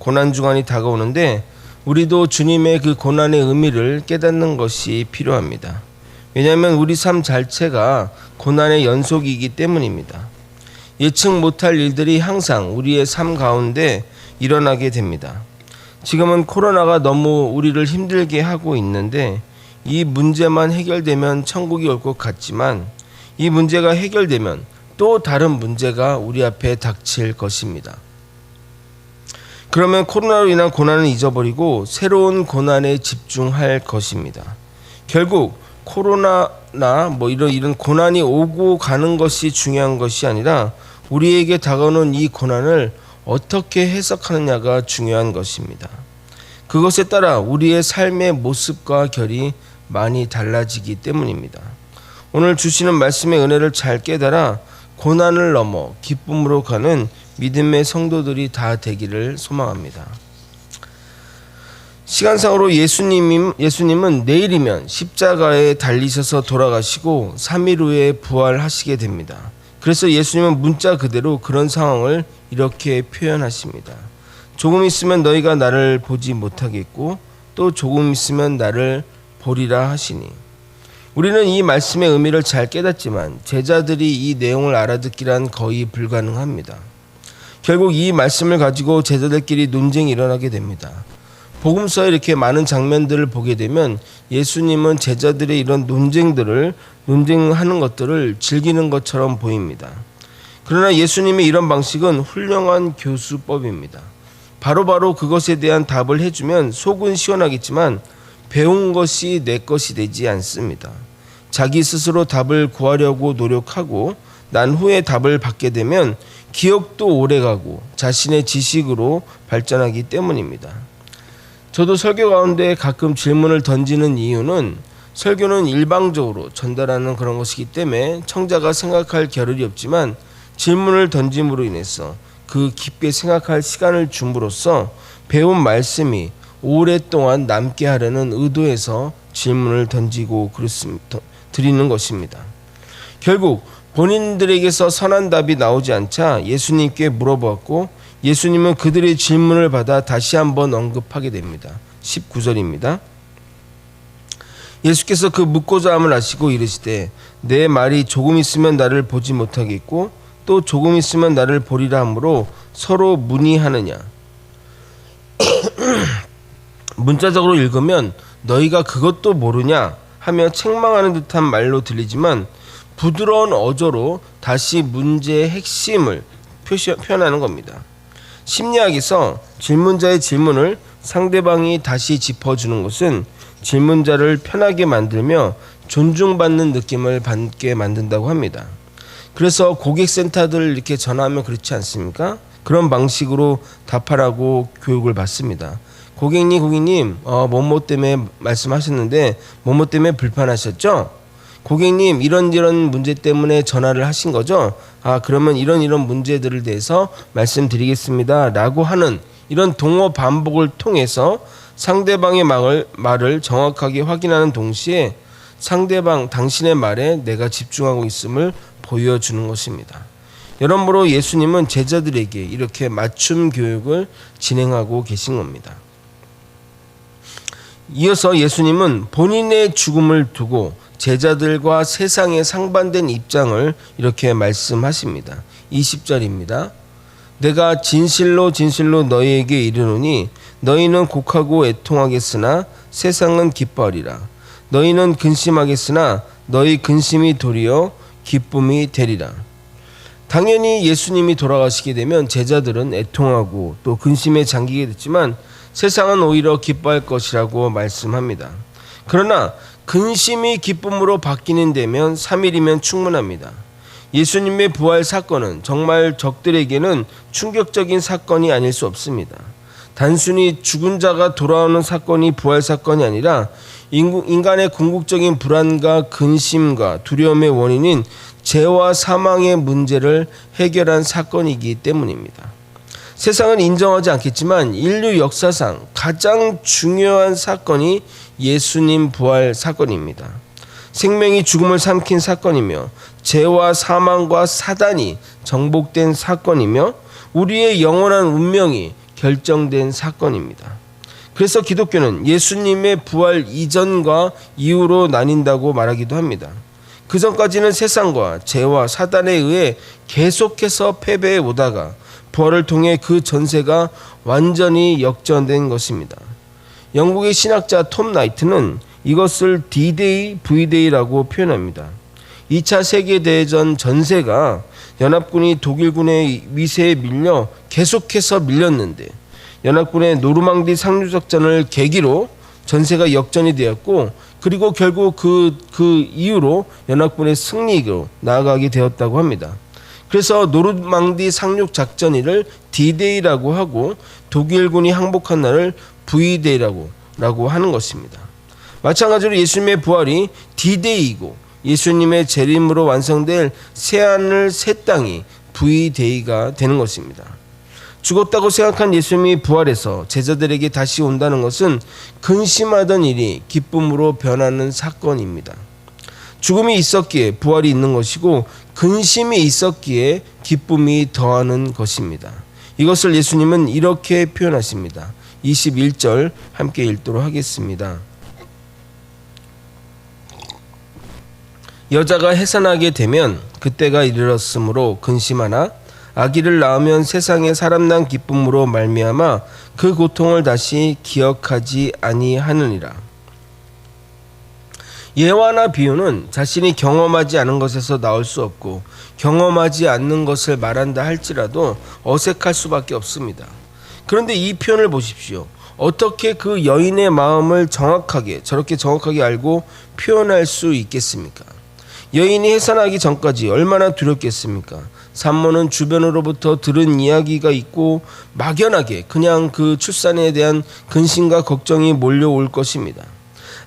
고난 주간이 다가오는데 우리도 주님의 그 고난의 의미를 깨닫는 것이 필요합니다. 왜냐하면 우리 삶 자체가 고난의 연속이기 때문입니다. 예측 못할 일들이 항상 우리의 삶 가운데 일어나게 됩니다. 지금은 코로나가 너무 우리를 힘들게 하고 있는데 이 문제만 해결되면 천국이 올 것 같지만 이 문제가 해결되면 또 다른 문제가 우리 앞에 닥칠 것입니다. 그러면 코로나로 인한 고난을 잊어버리고 새로운 고난에 집중할 것입니다. 결국 코로나나 이런 고난이 오고 가는 것이 중요한 것이 아니라 우리에게 다가오는 이 고난을 어떻게 해석하느냐가 중요한 것입니다. 그것에 따라 우리의 삶의 모습과 결이 많이 달라지기 때문입니다. 오늘 주시는 말씀의 은혜를 잘 깨달아 고난을 넘어 기쁨으로 가는 믿음의 성도들이 다 되기를 소망합니다. 시간상으로 예수님은 내일이면 십자가에 달리셔서 돌아가시고 3일 후에 부활하시게 됩니다. 그래서 예수님은 문자 그대로 그런 상황을 이렇게 표현하십니다. 조금 있으면 너희가 나를 보지 못하겠고 또 조금 있으면 나를 보리라 하시니. 우리는 이 말씀의 의미를 잘 깨닫지만 제자들이 이 내용을 알아듣기란 거의 불가능합니다. 결국 이 말씀을 가지고 제자들끼리 논쟁이 일어나게 됩니다. 복음서에 이렇게 많은 장면들을 보게 되면 예수님은 제자들의 이런 논쟁하는 것들을 즐기는 것처럼 보입니다. 그러나 예수님의 이런 방식은 훌륭한 교수법입니다. 바로바로 그것에 대한 답을 해주면 속은 시원하겠지만 배운 것이 내 것이 되지 않습니다. 자기 스스로 답을 구하려고 노력하고 난 후에 답을 받게 되면 기억도 오래가고 자신의 지식으로 발전하기 때문입니다. 저도 설교 가운데 가끔 질문을 던지는 이유는 설교는 일방적으로 전달하는 그런 것이기 때문에 청자가 생각할 겨를이 없지만 질문을 던짐으로 인해서 그 깊게 생각할 시간을 줌으로써 배운 말씀이 오랫동안 남게 하려는 의도에서 질문을 던지고 드리는 것입니다. 결국 본인들에게서 선한 답이 나오지 않자 예수님께 물어보았고 예수님은 그들의 질문을 받아 다시 한번 언급하게 됩니다. 19절입니다. 예수께서 그 묻고자 함을 아시고 이르시되 내 말이 조금 있으면 나를 보지 못하겠고 또 조금 있으면 나를 보리라 하므로 서로 문의하느냐. 문자적으로 읽으면 너희가 그것도 모르냐 하며 책망하는 듯한 말로 들리지만 부드러운 어조로 다시 문제의 핵심을 표현하는 겁니다. 심리학에서 질문자의 질문을 상대방이 다시 짚어주는 것은 질문자를 편하게 만들며 존중받는 느낌을 받게 만든다고 합니다. 그래서 고객센터들 이렇게 전화하면 그렇지 않습니까? 그런 방식으로 답하라고 교육을 받습니다. 고객님, 뭐뭐 때문에 말씀하셨는데 뭐뭐 때문에 불편하셨죠? 고객님, 이런 문제 때문에 전화를 하신 거죠? 그러면 이런 문제들에 대해서 말씀드리겠습니다. 라고 하는 이런 동어 반복을 통해서 상대방의 말을 정확하게 확인하는 동시에 당신의 말에 내가 집중하고 있음을 보여주는 것입니다. 여러모로 예수님은 제자들에게 이렇게 맞춤 교육을 진행하고 계신 겁니다. 이어서 예수님은 본인의 죽음을 두고 제자들과 세상의 상반된 입장을 이렇게 말씀하십니다. 20절입니다. 내가 진실로 너희에게 이르노니 너희는 곡하고 애통하겠으나 세상은 기뻐하리라. 너희는 근심하겠으나 너희 근심이 도리어 기쁨이 되리라. 당연히 예수님이 돌아가시게 되면 제자들은 애통하고 또 근심에 잠기게 됐지만 세상은 오히려 기뻐할 것이라고 말씀합니다. 그러나 근심이 기쁨으로 바뀌는 데면 3일이면 충분합니다. 예수님의 부활 사건은 정말 적들에게는 충격적인 사건이 아닐 수 없습니다. 단순히 죽은 자가 돌아오는 사건이 부활 사건이 아니라 인간의 궁극적인 불안과 근심과 두려움의 원인인 죄와 사망의 문제를 해결한 사건이기 때문입니다. 세상은 인정하지 않겠지만 인류 역사상 가장 중요한 사건이 예수님 부활 사건입니다. 생명이 죽음을 삼킨 사건이며 죄와 사망과 사단이 정복된 사건이며 우리의 영원한 운명이 결정된 사건입니다. 그래서 기독교는 예수님의 부활 이전과 이후로 나뉜다고 말하기도 합니다. 그 전까지는 세상과 죄와 사단에 의해 계속해서 패배해 오다가 부활을 통해 그 전세가 완전히 역전된 것입니다. 영국의 신학자 톰 나이트는 이것을 D-Day, V-Day라고 표현합니다. 2차 세계대전 전세가 연합군이 독일군의 위세에 밀려 계속해서 밀렸는데 연합군의 노르망디 상륙작전을 계기로 전세가 역전이 되었고 그리고 결국 그 이후로 연합군의 승리로 나아가게 되었다고 합니다. 그래서 노르망디 상륙작전일을 D-Day라고 하고 독일군이 항복한 날을 V-Day라고 하는 것입니다. 마찬가지로 예수님의 부활이 D-Day이고 예수님의 재림으로 완성될 새하늘 새 땅이 V-Day가 되는 것입니다. 죽었다고 생각한 예수님이 부활해서 제자들에게 다시 온다는 것은 근심하던 일이 기쁨으로 변하는 사건입니다. 죽음이 있었기에 부활이 있는 것이고 근심이 있었기에 기쁨이 더하는 것입니다. 이것을 예수님은 이렇게 표현하십니다. 21절 함께 읽도록 하겠습니다. 여자가 해산하게 되면 그때가 이르렀으므로 근심하나 아기를 낳으면 세상에 사람 난 기쁨으로 말미암아 그 고통을 다시 기억하지 아니하느니라. 예화나 비유는 자신이 경험하지 않은 것에서 나올 수 없고 경험하지 않는 것을 말한다 할지라도 어색할 수밖에 없습니다. 그런데 이 표현을 보십시오. 어떻게 그 여인의 마음을 저렇게 정확하게 알고 표현할 수 있겠습니까? 여인이 해산하기 전까지 얼마나 두렵겠습니까? 산모는 주변으로부터 들은 이야기가 있고 막연하게 그냥 그 출산에 대한 근심과 걱정이 몰려올 것입니다.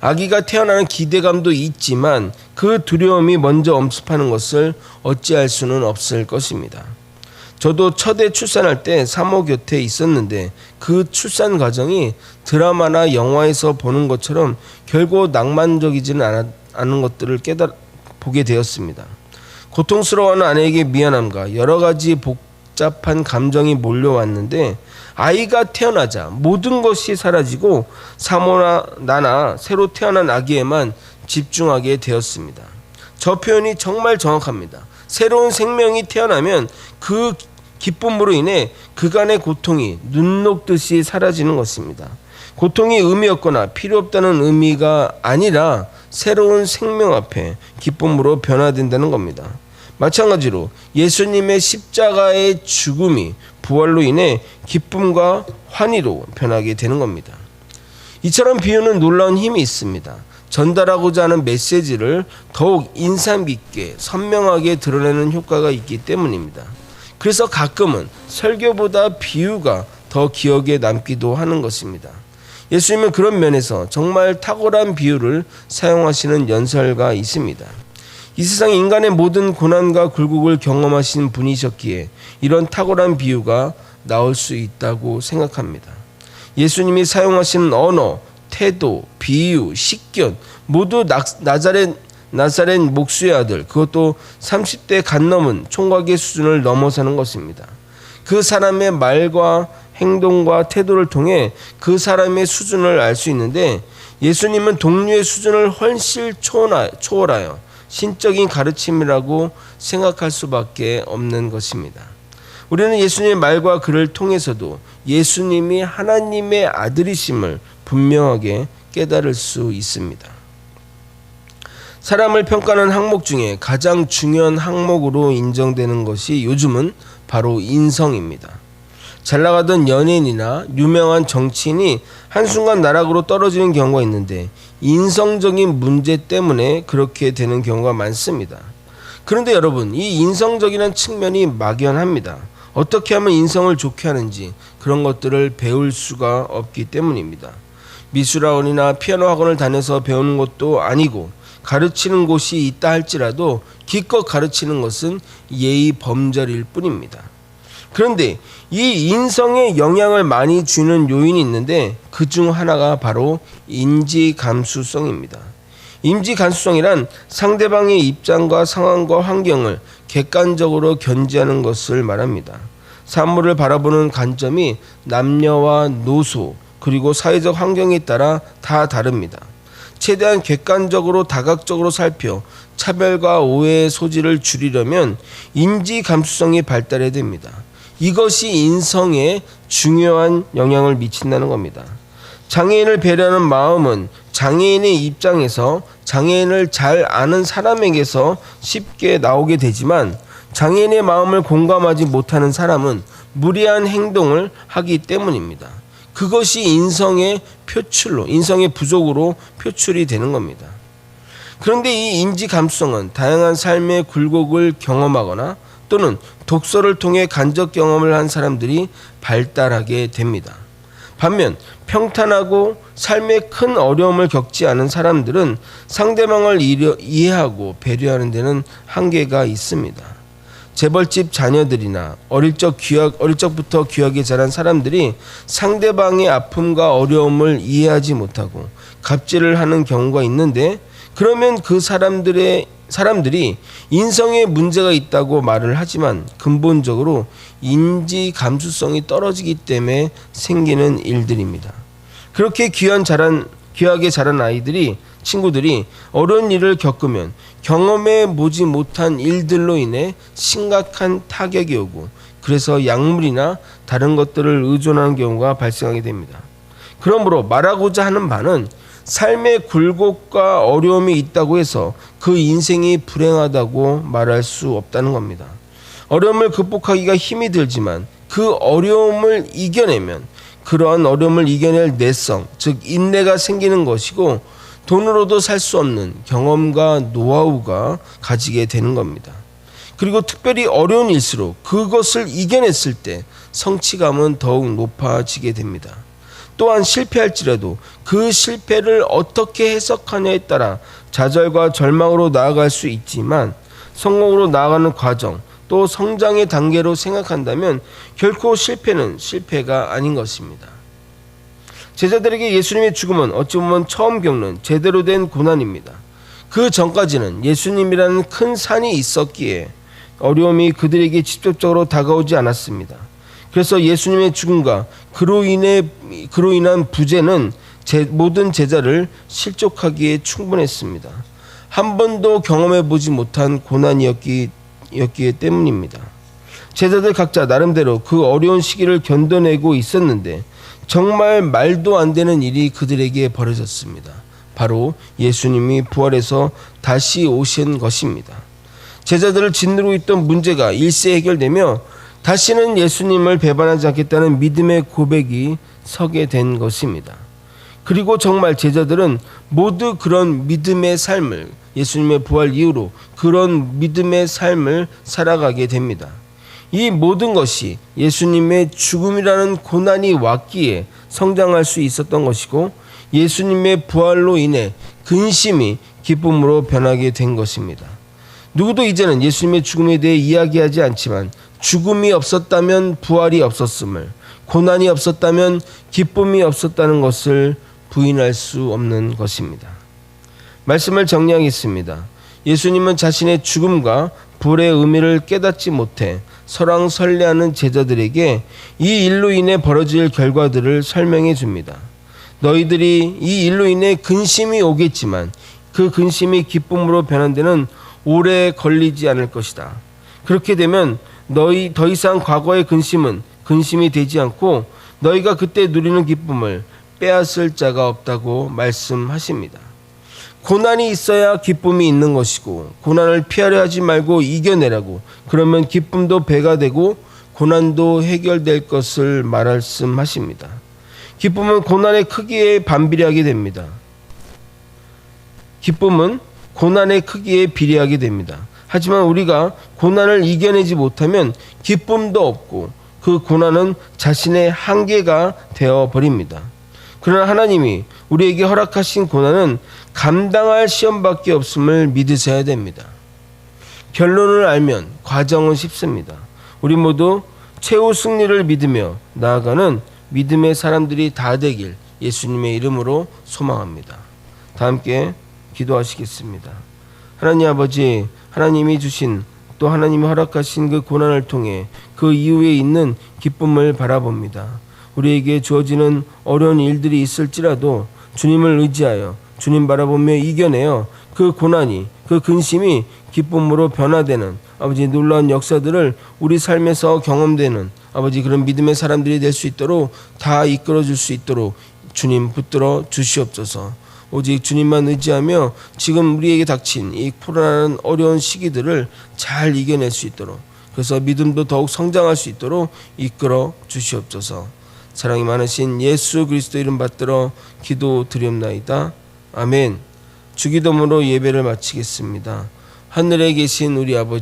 아기가 태어나는 기대감도 있지만 그 두려움이 먼저 엄습하는 것을 어찌할 수는 없을 것입니다. 저도 첫애 출산할 때 산모 곁에 있었는데 그 출산 과정이 드라마나 영화에서 보는 것처럼 결코 낭만적이지는 않은 것들을 보게 되었습니다. 고통스러워하는 아내에게 미안함과 여러 가지 복잡한 감정이 몰려왔는데 아이가 태어나자 모든 것이 사라지고 사모나 나나 새로 태어난 아기에만 집중하게 되었습니다. 저 표현이 정말 정확합니다. 새로운 생명이 태어나면 그 기쁨으로 인해 그간의 고통이 눈 녹듯이 사라지는 것입니다. 고통이 의미 없거나 필요 없다는 의미가 아니라 새로운 생명 앞에 기쁨으로 변화된다는 겁니다. 마찬가지로 예수님의 십자가의 죽음이 부활로 인해 기쁨과 환희로 변하게 되는 겁니다. 이처럼 비유는 놀라운 힘이 있습니다. 전달하고자 하는 메시지를 더욱 인상 깊게 선명하게 드러내는 효과가 있기 때문입니다. 그래서 가끔은 설교보다 비유가 더 기억에 남기도 하는 것입니다. 예수님은 그런 면에서 정말 탁월한 비유를 사용하시는 연설가 있습니다. 이 세상 인간의 모든 고난과 굴곡을 경험하신 분이셨기에 이런 탁월한 비유가 나올 수 있다고 생각합니다. 예수님이 사용하시는 언어, 태도, 비유, 식견 모두 나사렛 목수의 아들, 그것도 30대 간 넘은 총각의 수준을 넘어서는 것입니다. 그 사람의 말과 행동과 태도를 통해 그 사람의 수준을 알 수 있는데 예수님은 동료의 수준을 훨씬 초월하여 신적인 가르침이라고 생각할 수밖에 없는 것입니다. 우리는 예수님의 말과 글을 통해서도 예수님이 하나님의 아들이심을 분명하게 깨달을 수 있습니다. 사람을 평가하는 항목 중에 가장 중요한 항목으로 인정되는 것이 요즘은 바로 인성입니다. 잘나가던 연예인이나 유명한 정치인이 한순간 나락으로 떨어지는 경우가 있는데 인성적인 문제 때문에 그렇게 되는 경우가 많습니다. 그런데 여러분, 이 인성적이라는 측면이 막연합니다. 어떻게 하면 인성을 좋게 하는지 그런 것들을 배울 수가 없기 때문입니다. 미술학원이나 피아노 학원을 다녀서 배우는 것도 아니고 가르치는 곳이 있다 할지라도 기껏 가르치는 것은 예의 범절일 뿐입니다. 그런데 이 인성에 영향을 많이 주는 요인이 있는데 그 중 하나가 바로 인지감수성입니다. 인지감수성이란 상대방의 입장과 상황과 환경을 객관적으로 견지하는 것을 말합니다. 사물을 바라보는 관점이 남녀와 노소 그리고 사회적 환경에 따라 다 다릅니다. 최대한 객관적으로 다각적으로 살펴 차별과 오해의 소지를 줄이려면 인지 감수성이 발달해야 됩니다. 이것이 인성에 중요한 영향을 미친다는 겁니다. 장애인을 배려하는 마음은 장애인의 입장에서 장애인을 잘 아는 사람에게서 쉽게 나오게 되지만 장애인의 마음을 공감하지 못하는 사람은 무리한 행동을 하기 때문입니다. 그것이 인성의 표출로, 인성의 부족으로 표출이 되는 겁니다. 그런데 이 인지 감수성은 다양한 삶의 굴곡을 경험하거나 또는 독서를 통해 간접 경험을 한 사람들이 발달하게 됩니다. 반면 평탄하고 삶에 큰 어려움을 겪지 않은 사람들은 상대방을 이해하고 배려하는 데는 한계가 있습니다. 재벌집 자녀들이나 어릴 적부터 귀하게 자란 사람들이 상대방의 아픔과 어려움을 이해하지 못하고 갑질을 하는 경우가 있는데, 그러면 그 사람들이 인성에 문제가 있다고 말을 하지만 근본적으로 인지 감수성이 떨어지기 때문에 생기는 일들입니다. 그렇게 귀하게 자란 친구들이 어려운 일을 겪으면 경험해 보지 못한 일들로 인해 심각한 타격이 오고, 그래서 약물이나 다른 것들을 의존하는 경우가 발생하게 됩니다. 그러므로 말하고자 하는 바는 삶의 굴곡과 어려움이 있다고 해서 그 인생이 불행하다고 말할 수 없다는 겁니다. 어려움을 극복하기가 힘이 들지만 그 어려움을 이겨내면 그러한 어려움을 이겨낼 내성, 즉 인내가 생기는 것이고, 돈으로도 살 수 없는 경험과 노하우가 가지게 되는 겁니다. 그리고 특별히 어려운 일수록 그것을 이겨냈을 때 성취감은 더욱 높아지게 됩니다. 또한 실패할지라도 그 실패를 어떻게 해석하냐에 따라 좌절과 절망으로 나아갈 수 있지만, 성공으로 나아가는 과정 또 성장의 단계로 생각한다면 결코 실패는 실패가 아닌 것입니다. 제자들에게 예수님의 죽음은 어찌 보면 처음 겪는 제대로 된 고난입니다. 그 전까지는 예수님이라는 큰 산이 있었기에 어려움이 그들에게 직접적으로 다가오지 않았습니다. 그래서 예수님의 죽음과 그로 인한 부재는 모든 제자를 실족하기에 충분했습니다. 한 번도 경험해보지 못한 고난이었기 때문입니다. 제자들 각자 나름대로 그 어려운 시기를 견뎌내고 있었는데 정말 말도 안 되는 일이 그들에게 벌어졌습니다. 바로 예수님이 부활해서 다시 오신 것입니다. 제자들을 짓누르고 있던 문제가 일세 해결되며 다시는 예수님을 배반하지 않겠다는 믿음의 고백이 서게 된 것입니다. 그리고 정말 제자들은 모두 그런 믿음의 삶을, 예수님의 부활 이후로 그런 믿음의 삶을 살아가게 됩니다. 이 모든 것이 예수님의 죽음이라는 고난이 왔기에 성장할 수 있었던 것이고, 예수님의 부활로 인해 근심이 기쁨으로 변하게 된 것입니다. 누구도 이제는 예수님의 죽음에 대해 이야기하지 않지만 죽음이 없었다면 부활이 없었음을, 고난이 없었다면 기쁨이 없었다는 것을 부인할 수 없는 것입니다. 말씀을 정리하겠습니다. 예수님은 자신의 죽음과 부활의 의미를 깨닫지 못해 설왕설래하는 제자들에게 이 일로 인해 벌어질 결과들을 설명해 줍니다. 너희들이 이 일로 인해 근심이 오겠지만 그 근심이 기쁨으로 변한 데는 오래 걸리지 않을 것이다. 그렇게 되면 너희 더 이상 과거의 근심은 근심이 되지 않고 너희가 그때 누리는 기쁨을 빼앗을 자가 없다고 말씀하십니다. 고난이 있어야 기쁨이 있는 것이고, 고난을 피하려 하지 말고 이겨내라고, 그러면 기쁨도 배가 되고 고난도 해결될 것을 말씀하십니다. 기쁨은 고난의 크기에 반비례하게 됩니다. 기쁨은 고난의 크기에 비례하게 됩니다. 하지만 우리가 고난을 이겨내지 못하면 기쁨도 없고 그 고난은 자신의 한계가 되어버립니다. 그러나 하나님이 우리에게 허락하신 고난은 감당할 시험밖에 없음을 믿으셔야 됩니다. 결론을 알면 과정은 쉽습니다. 우리 모두 최후 승리를 믿으며 나아가는 믿음의 사람들이 다 되길 예수님의 이름으로 소망합니다. 다 함께 기도하시겠습니다. 하나님 아버지, 하나님이 주신 또 하나님이 허락하신 그 고난을 통해 그 이후에 있는 기쁨을 바라봅니다. 우리에게 주어지는 어려운 일들이 있을지라도 주님을 의지하여 주님 바라보며 이겨내어 그 고난이, 그 근심이 기쁨으로 변화되는 아버지 놀라운 역사들을 우리 삶에서 경험되는 아버지 그런 믿음의 사람들이 될 수 있도록 다 이끌어줄 수 있도록 주님 붙들어 주시옵소서. 오직 주님만 의지하며 지금 우리에게 닥친 이 코로나라는 어려운 시기들을 잘 이겨낼 수 있도록, 그래서 믿음도 더욱 성장할 수 있도록 이끌어 주시옵소서. 사랑이 많으신 예수 그리스도 이름 받들어 기도드리옵나이다. 아멘. 주기도문으로 예배를 마치겠습니다. 하늘에 계신 우리 아버지